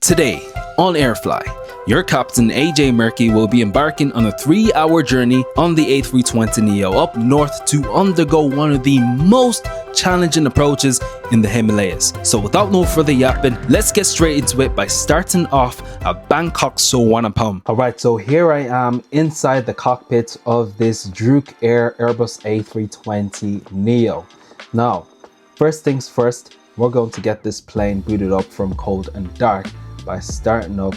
Today on Aerofly, your captain AJ Murky will be embarking on a 3-hour journey on the A320neo up north to undergo one of the most challenging approaches in the Himalayas. So without no further yapping, let's get straight into it by starting off at Bangkok Suvarnabhumi. Alright, so here I am inside the cockpit of this Drukair Airbus A320neo. Now, first things first, we're going to get this plane booted up from cold and dark by starting up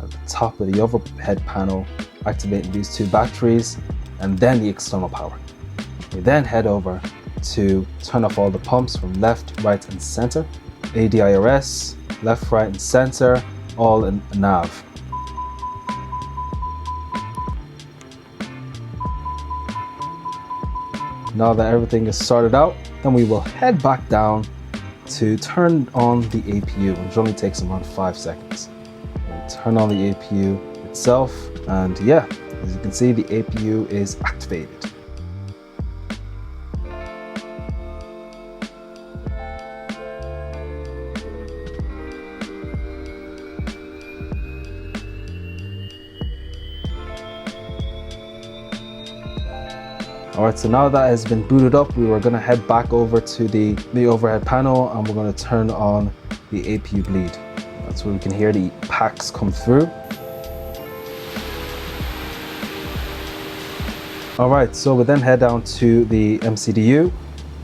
at the top of the overhead panel, activating these two batteries and then the external power. We then head over to turn off all the pumps from left, right and center, ADIRS, left, right and center, all in nav. Now that everything is sorted out, then we will head back down to turn on the APU, which only takes around 5 seconds. We'll turn on the APU itself, and yeah, as you can see, the APU is activated. Alright, so now that has been booted up, we were going to head back over to the overhead panel and we're going to turn on the APU bleed. That's where we can hear the packs come through. Alright, so we then head down to the MCDU.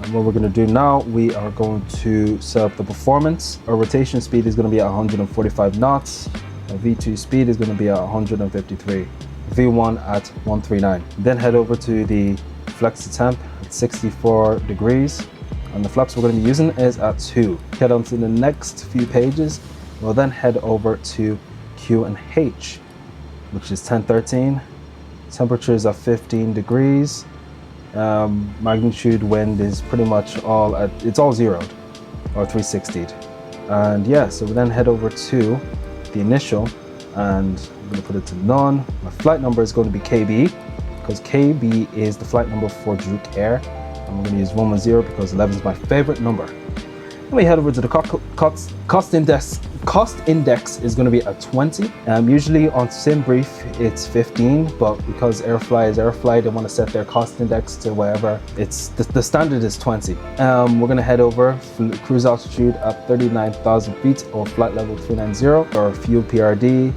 And what we're going to do now, we are going to set up the performance. Our rotation speed is going to be at 145 knots. Our V2 speed is going to be at 153. V1 at 139. Then head over to the flex temp at 64 degrees, and the flaps we're going to be using is at 2. Head on to the next few pages. We'll then head over to Q and H, which is 1013. Temperature is at 15 degrees. Magnitude wind is pretty much all at, it's all zeroed or 360'd. And yeah, so we then head over to the initial, and I'm going to put it to none. My flight number is going to be KB, because KB is the flight number for Drukair. I'm going to use 110 because 11 is my favorite number. Then we head over to the cost index. Cost index is going to be at 20. Usually on SimBrief it's 15, but because Aerofly is Aerofly, they want to set their cost index to wherever. It's the standard is 20. We're going to head over cruise altitude at 39,000 feet or flight level 390. Our fuel PRD,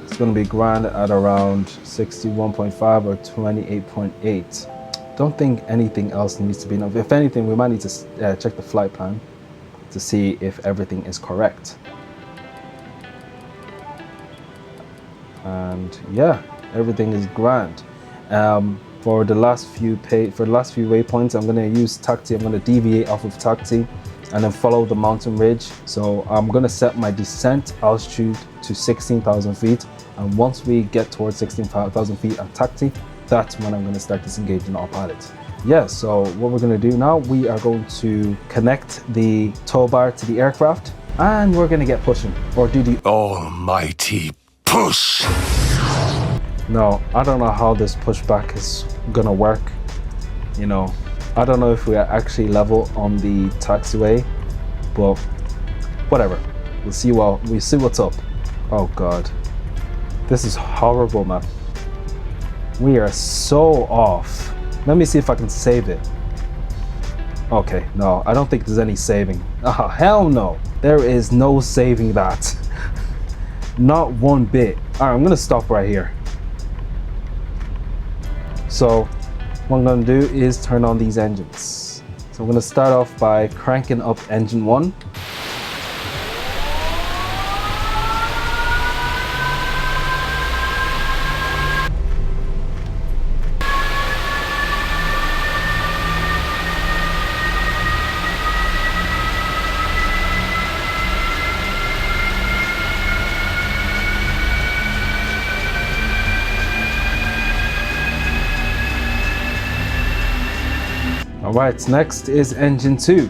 it's going to be grand at around 61.5 or 28.8. Don't think anything else needs to be enough. If anything, we might need to check the flight plan to see if everything is correct. And yeah, everything is grand. For the last few waypoints, I'm going to use taxi. I'm going to deviate off of taxi and then follow the mountain ridge. So I'm going to set my descent altitude to 16,000 feet. And once we get towards 16,000 feet at taxi, that's when I'm going to start disengaging autopilot. Yeah, so what we're going to do now, we are going to connect the tow bar to the aircraft and we're going to get pushing, or do the almighty push. No, I don't know how this pushback is going to work. You know, I don't know if we are actually level on the taxiway, but whatever. We'll see what's up. Oh God, this is horrible, man. We are so off. Let me see if I can save it. Okay, no, I don't think there's any saving. Oh, hell no. There is no saving that. Not one bit. All right, I'm gonna stop right here. So what I'm gonna do is turn on these engines. So I'm gonna start off by cranking up engine 1. Alright, next is engine 2.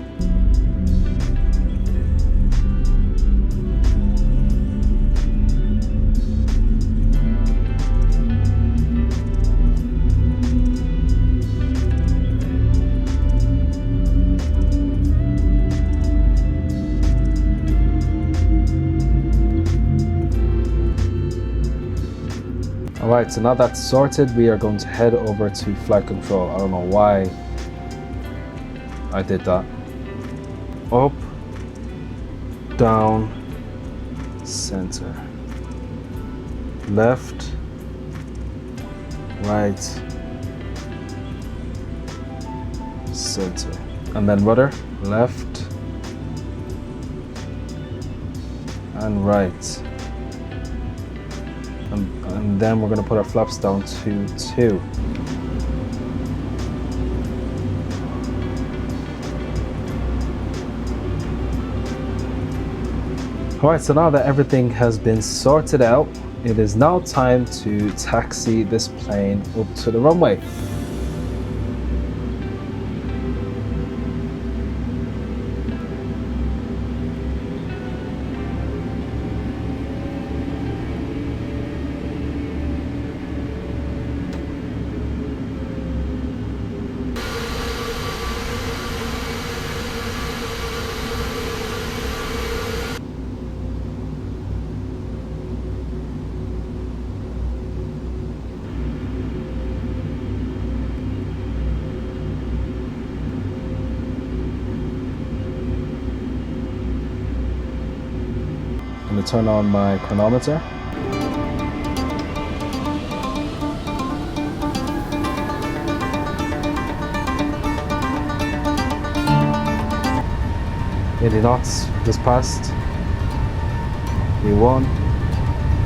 All right, so now that's sorted, we are going to head over to flight control. I don't know why I did that. Up, down, center, left, right, center, and then rudder, left and right. And then we're going to put our flaps down to 2. Alright, so now that everything has been sorted out, it is now time to taxi this plane up to the runway. I'm going to turn on my chronometer. $80 knots just passed. V1.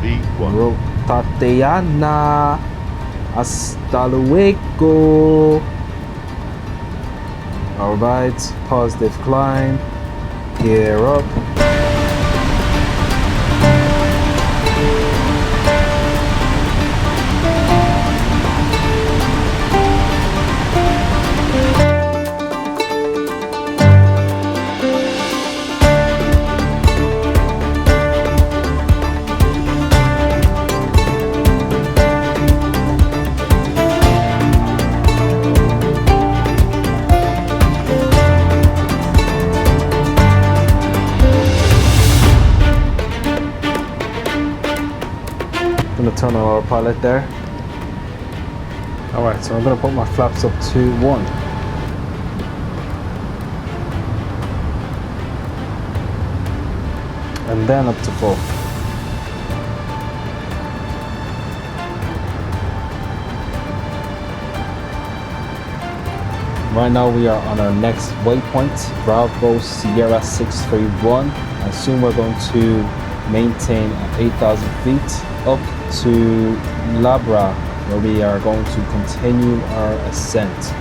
V1. Tatiana. Hasta luego. Alright, positive climb. Gear up. Gonna turn on autopilot there. Alright, so I'm gonna put my flaps up to 1. And then up to 4. Right now we are on our next waypoint, Bravo Sierra 631, and soon we're going to maintain at 8,000 feet up to Labra, where we are going to continue our ascent.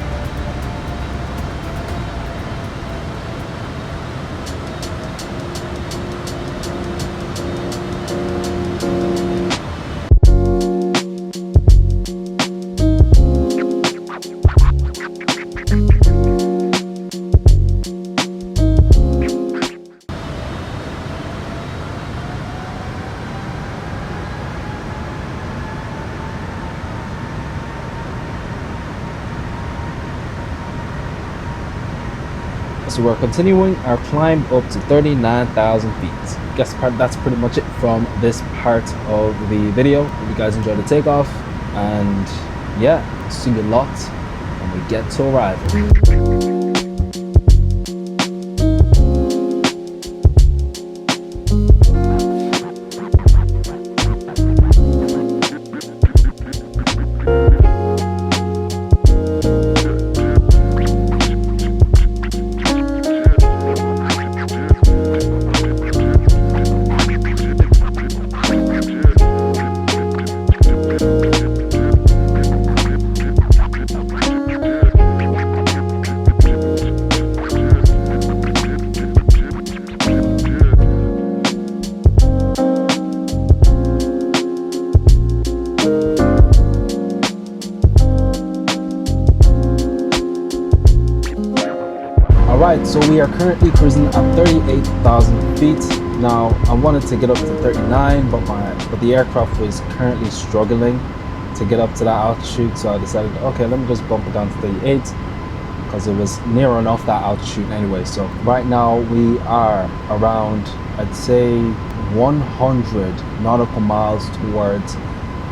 So we're continuing our climb up to 39,000 feet. Guess that's pretty much it from this part of the video. Hope you guys enjoyed the takeoff, and yeah, see you lot when we get to arrival. Alright, so we are currently cruising at 38,000 feet. Now, I wanted to get up to 39, but the aircraft was currently struggling to get up to that altitude, so I decided, okay, let me just bump it down to 38, because it was near enough that altitude anyway. So right now we are around, I'd say, 100 nautical miles towards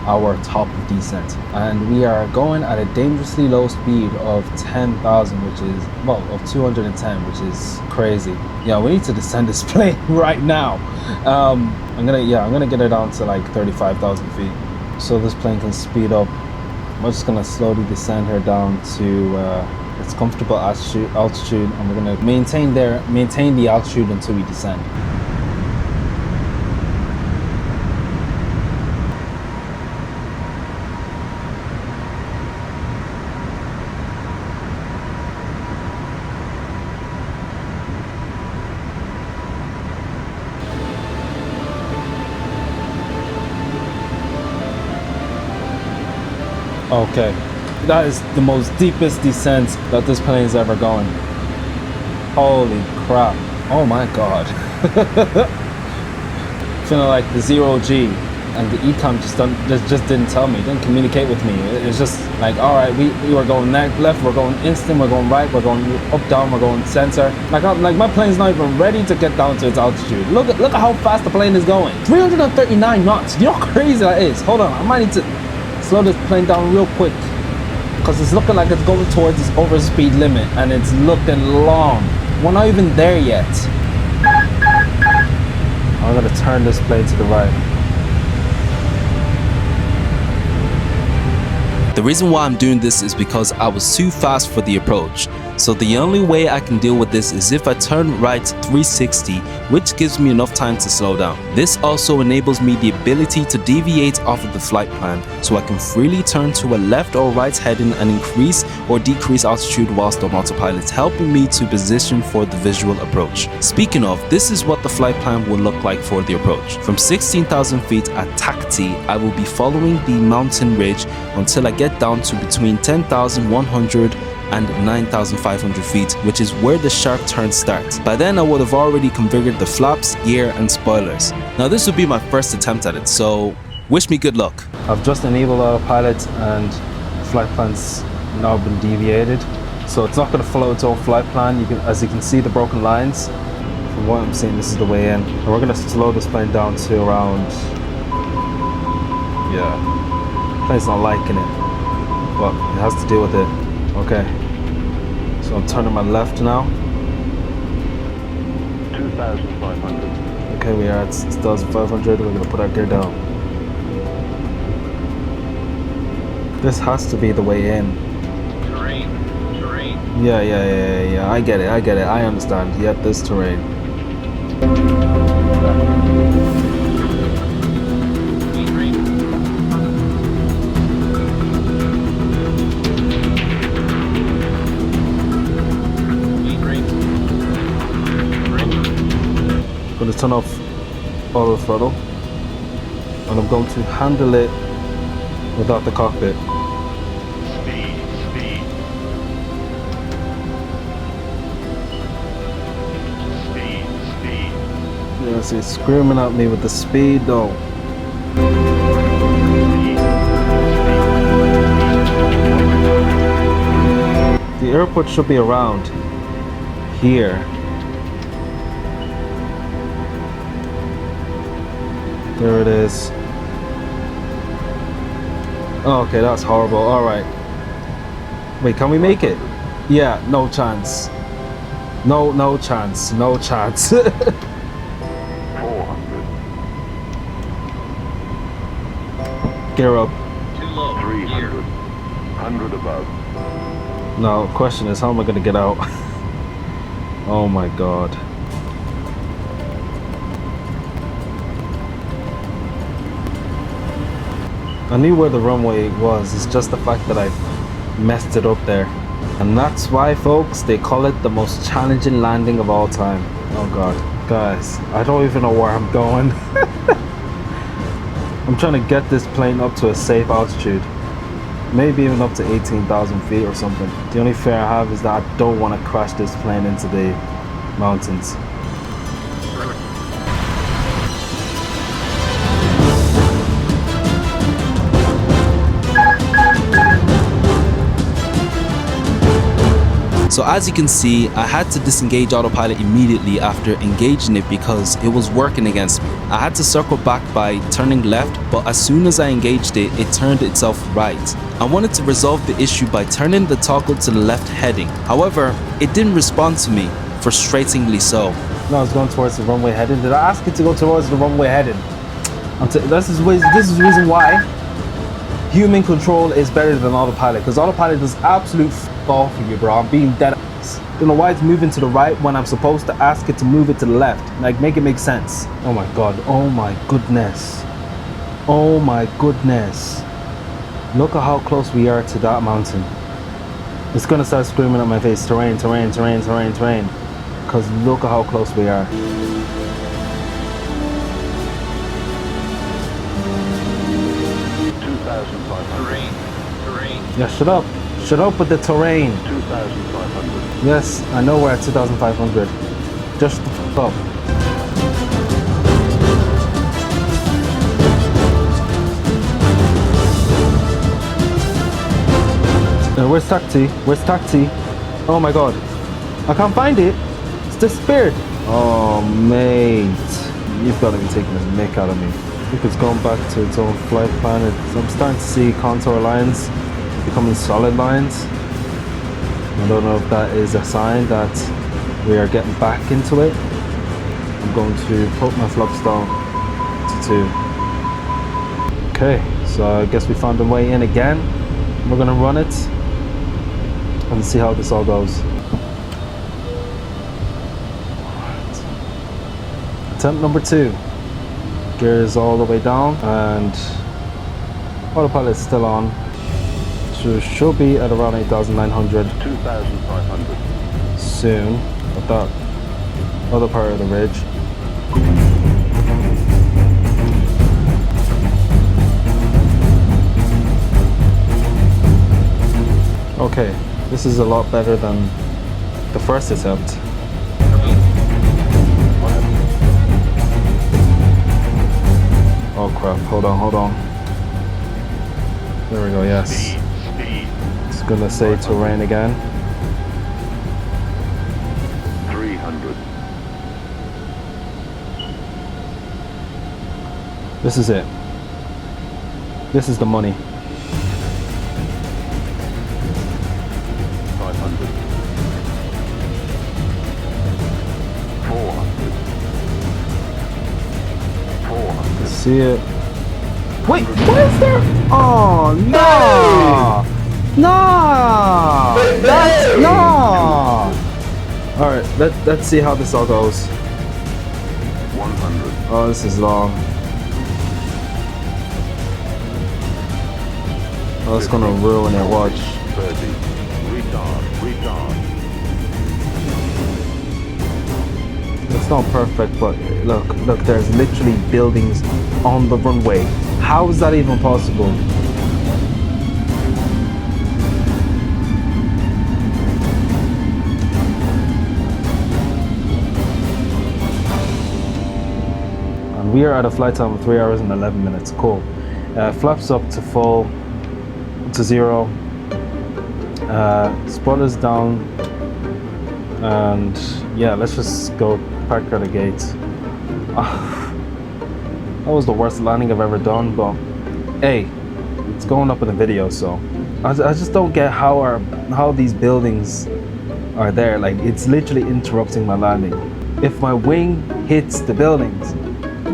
our top of descent. And we are going at a dangerously low speed of 10,000, which is, well, of 210, which is crazy. Yeah, we need to descend this plane right now. I'm gonna get it down to like 35,000 feet. So this plane can speed up. I'm just gonna slowly descend her down to its comfortable altitude, and we're gonna maintain the altitude until we descend. Okay, that is the most deepest descent that this plane is ever going. Holy crap. Oh my god. Feeling like the 0G and the econ just didn't tell me, didn't communicate with me. It's just like, all right, we were going left, we're going instant, we're going right, we're going up, down, we're going center. Like my plane's not even ready to get down to its altitude. Look at how fast the plane is going. 339 knots. You know how crazy that is? Hold on, I might need to slow this plane down real quick, because it's looking like it's going towards its overspeed limit, and it's looking long. We're not even there yet. I'm gonna turn this plane to the right. The reason why I'm doing this is because I was too fast for the approach. So the only way I can deal with this is if I turn right 360, which gives me enough time to slow down. This also enables me the ability to deviate off of the flight plan, so I can freely turn to a left or right heading and increase or decrease altitude whilst on autopilot, helping me to position for the visual approach. Speaking of, this is what the flight plan will look like for the approach. From 16,000 feet at Takti, I will be following the mountain ridge until I get down to between 10,100 and 9,500 feet, which is where the sharp turn starts. By then I would have already configured the flaps, gear and spoilers. Now this would be my first attempt at it, so wish me good luck. I've just enabled autopilot and flight plan's now been deviated, so it's not going to follow its own flight plan. As you can see the broken lines. From what I'm seeing, this is the way in, and we're going to slow this plane down to around, yeah, plane's not liking it, but it has to deal with it. Okay, so I'm turning my left now. 2,500. Okay, we are at 6,500. We're gonna put our gear down. This has to be the way in. Terrain. Yeah. I get it. I understand. Yep, this terrain. I'm going to turn off auto throttle, and I'm going to handle it without the cockpit. Speed. Yes, it's screaming at me with the speed though. The airport should be around here. There it is. Oh, okay, that's horrible. All right. Wait, can we make it? Yeah, no chance. No chance. 400. Gear up. Too low. 300. 100 above. Now, question is, how am I gonna get out? Oh my god. I knew where the runway was, it's just the fact that I messed it up there. And that's why, folks, they call it the most challenging landing of all time. Oh god. Guys, I don't even know where I'm going. I'm trying to get this plane up to a safe altitude. Maybe even up to 18,000 feet or something. The only fear I have is that I don't want to crash this plane into the mountains. So as you can see, I had to disengage autopilot immediately after engaging it because it was working against me. I had to circle back by turning left, but as soon as I engaged it, it turned itself right. I wanted to resolve the issue by turning the toggle to the left heading. However, it didn't respond to me, frustratingly so. No, I was going towards the runway heading. Did I ask you to go towards the runway heading? This is the reason why human control is better than autopilot, because autopilot does absolute all for you, bro. I'm being dead ass. Don't know why it's moving to the right when I'm supposed to ask it to move it to the left. Like, make it make sense. Oh my god. Oh my goodness. Oh my goodness. Look at how close we are to that mountain. It's gonna start screaming at my face. Terrain, terrain, terrain, terrain, terrain. Because look at how close we are. Yeah, shut up. Shut up with the terrain. 2,500. Yes, I know we're at 2,500. Just the f up. Where's Taxi? Where's Taxi? Oh my god. I can't find it. It's disappeared. Oh, mate. You've got to be taking the mick out of me. I think it's going back to its own flight plan. I'm starting to see contour lines becoming solid lines. I don't know if that is a sign that we are getting back into it. I'm going to put my flaps down to 2. Okay, so I guess we found a way in again. We're gonna run it and see how this all goes. Attempt number 2. Gear is all the way down and autopilot is still on. So should be at around 8,900. 2,500. Soon at that other part of the ridge. Okay, this is a lot better than the first attempt. Oh crap, hold on. There we go, yes. It's gonna say terrain again. 300. This is it. This is the money. 500. 400. 400. See it. Wait, what is there? Oh no! No! No! Alright, let's see how this all goes. 100. Oh, this is long. Oh, it's gonna ruin it, watch. 30. Retard. It's not perfect, but look, there's literally buildings on the runway. How is that even possible? And we are at a flight time of 3 hours and 11 minutes. Cool. Flaps up to full, to 0. Spoilers down. And yeah, let's just go park at the gate. That was the worst landing I've ever done, but hey, it's going up in the video, so I just don't get how these buildings are there. Like, it's literally interrupting my landing. If my wing hits the buildings,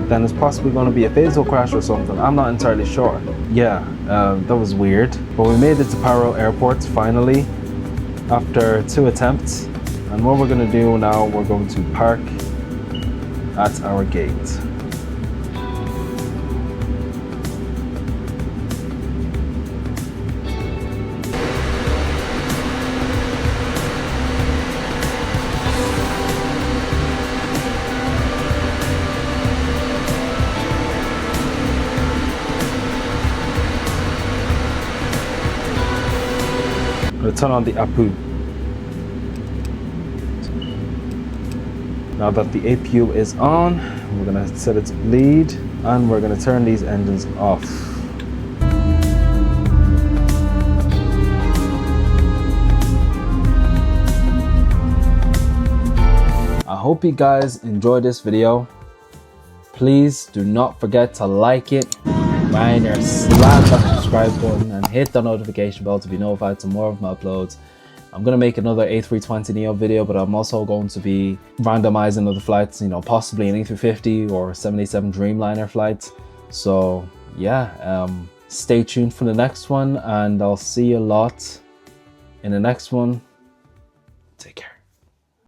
then it's possibly going to be a fatal crash or something. I'm not entirely sure. Yeah, that was weird. But we made it to Paro Airport finally after 2 attempts. And what we're going to do now, we're going to park at our gate. Turn on the APU. Now that the APU is on, we're gonna set it to bleed and we're gonna turn these engines off. hope you guys enjoyed this video. Please do not forget to like it, minor slap that subscribe button and hit the notification bell to be notified to more of my uploads. I'm gonna make another A320neo video, but I'm also going to be randomizing other flights, you know, possibly an A350 or 787 Dreamliner flights. So yeah, stay tuned for the next one, and I'll see you a lot in the next one. Take care.